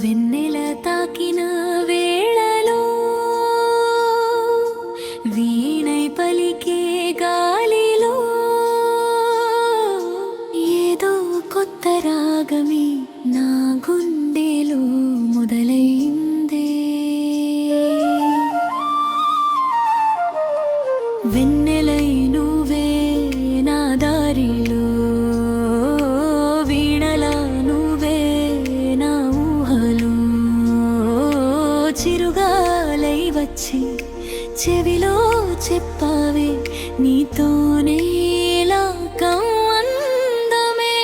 వెన్నెల తాకిన వేళలో వీణై పలికే గాలిలో ఏదో కొత్త రాగమే నా గుండెలో మొదలైందే. వెన్నెలై నువ్వే నా దారిలో, వీణలా నువ్వే నా ఊహలో, చిరుగాలై వచ్చి చెవిలో చెప్పావే నీతోనే లోకం అందమే.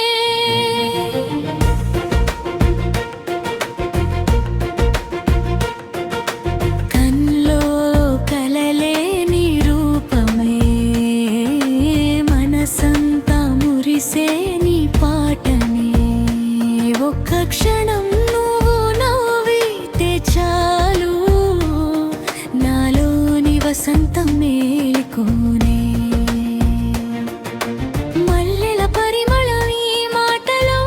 కన్లో కలలే నీ రూపమే, మనసంతా మురిసే నీ పాటనే. ఒక్క క్షణం నువ్వు నవ్వితే చాలు, నాలోని వసంతం మేలుకోనే. మల్లెల పరిమళం ఈ మాటలో,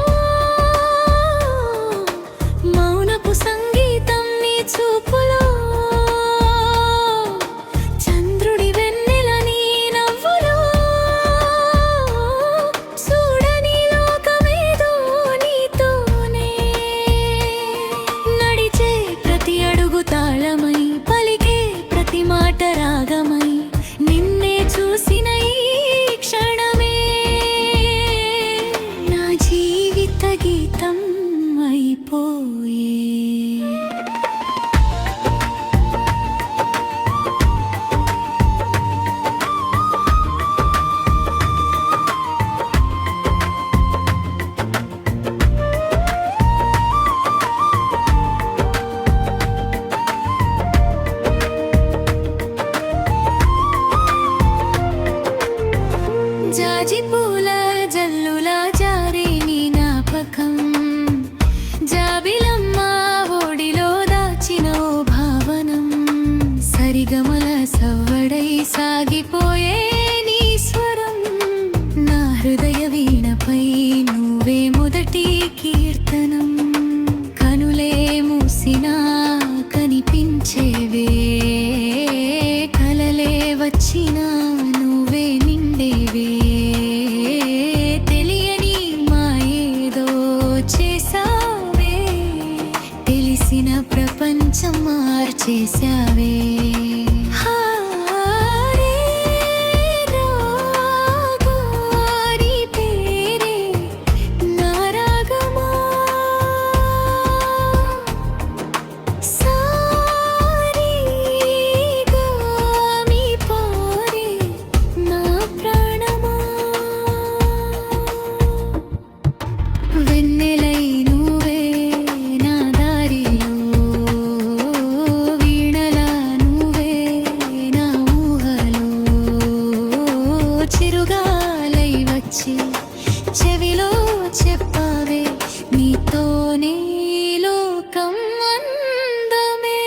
మౌనపు సంగీతం నీ చూపులో, చంద్రుడి వెన్నెల నీ నవ్వులో, చూడని లోకమేదో నీతోనే. నడిచే ప్రతి అడుగు తాళమై, పలికే ప్రతి మాట రాగమై, నిన్నే చూసిన ఈ క్షణమే నా జీవిత గీతం అయిపోయే. జాజి పూల జల్లులా జారే నీ జ్ఞాపకం, జాబిలమ్మ ఒడిలో దాచిన ఓ భావనం. సరిగమల సవ్వడై సాగిపోయే నీ స్వరం, నా హృదయ వీణపై నువ్వే మొదటి కీర్తనం. కనులే మూసినా కనిపించేవే, కలలే వచ్చినా నువ్వే నిండేవే. తెలియని మాయేదో చేసావే, తెలిసిన ప్రపంచం మార్చేసావే. వెన్నెలై నువ్వే నా దారిలో, వీణలా నువ్వే నా ఊహలో, చిరుగాలై వచ్చి చెవిలో చెప్పావే నీతోనే లోకం అందమే.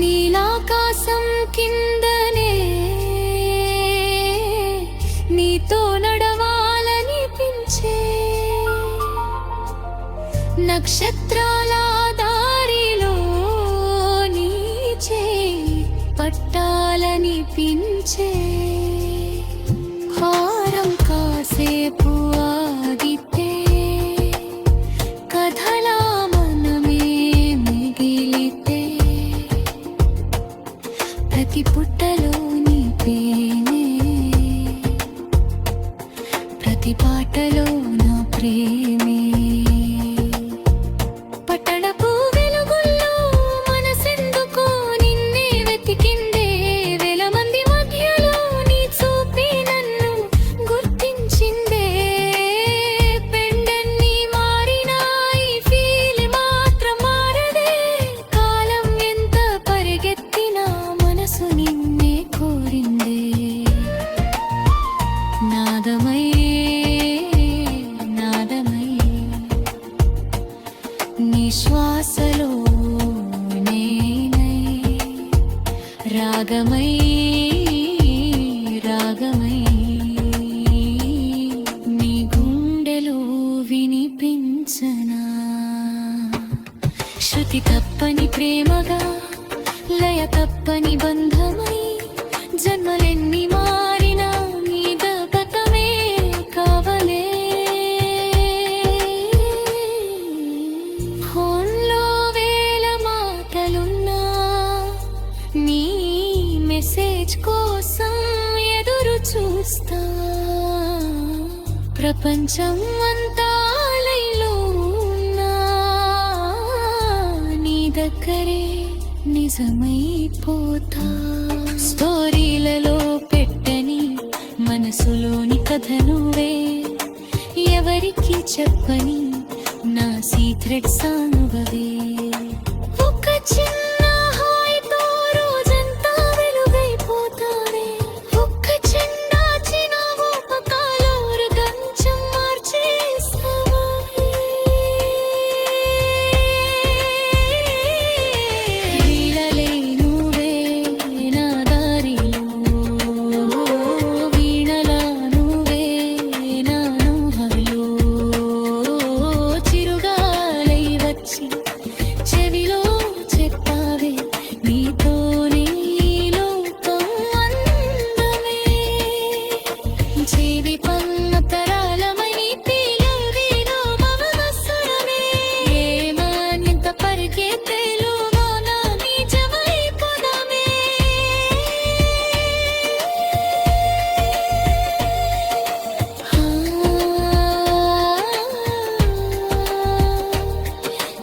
నీలాకాశం కిందనే నీతో నడవాలనిపించే, నక్షత్రాల దారిలో నీ చేయి పట్టాలనిపించే. హారం కాసేపు ఆగితే కథలా మనమే మిగిలితే, ప్రతి పుట్టలో నీ ప్రేమే, ప్రతి పాటలో నా ప్రేమే. పట్టణపు వెలుగుల్లో మనసెందుకో నిన్నే వెతికిందే, వేల మంది మధ్యలో శ్వాసలో నేనై రాగమై రాగమై నీ గుండెలో వినిపించనా శృతి తప్పని ప్రేమగా లయ తప్పని బంధమై జన్మలెన్ని మారినా నీ దపతమే కావలే ఫోన్లో వేల మాటలున్నా నీ మెసేజ్ కోసం ఎదురు చూస్తా ప్రపంచం అంతా లైలో ఉన్నా నీ దగ్గరే నిజమైపోతా స్టోరీలలో పెట్టని మనసులోని కథ నువ్వే ఎవరికి చెప్పని నా సీక్రెట్ సానుభవే ఒక చిన్న హాయితో రోజంతా వెలుగైపోతావే ఒక్క చిన్న చిరునవ్వుపకాలో కొంచెం మార్చేస్తావా వీణలే నువ్వే నా దారిలో వీణలా నువ్వే నా ఊహలో చిరుగాలై వచ్చి చెవిలో చెప్పావే నీతోనే ఈ లోకం అందమే జీవి పన్నతరాలమై పిలువిలో మమవసురమే ఏమాన్యంత పరిగెత్తెలులో నా నిజమైపోదామే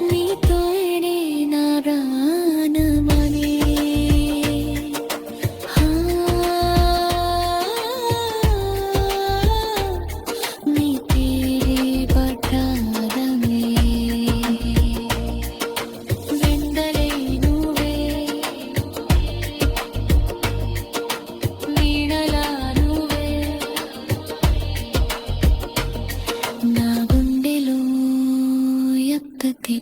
నీతోనే నా ప్రాణమనే నీ పేరే పట్టాదమే వెందలే నువ్వే వీణలా నువ్వే నా గుండెలో ఎప్పటి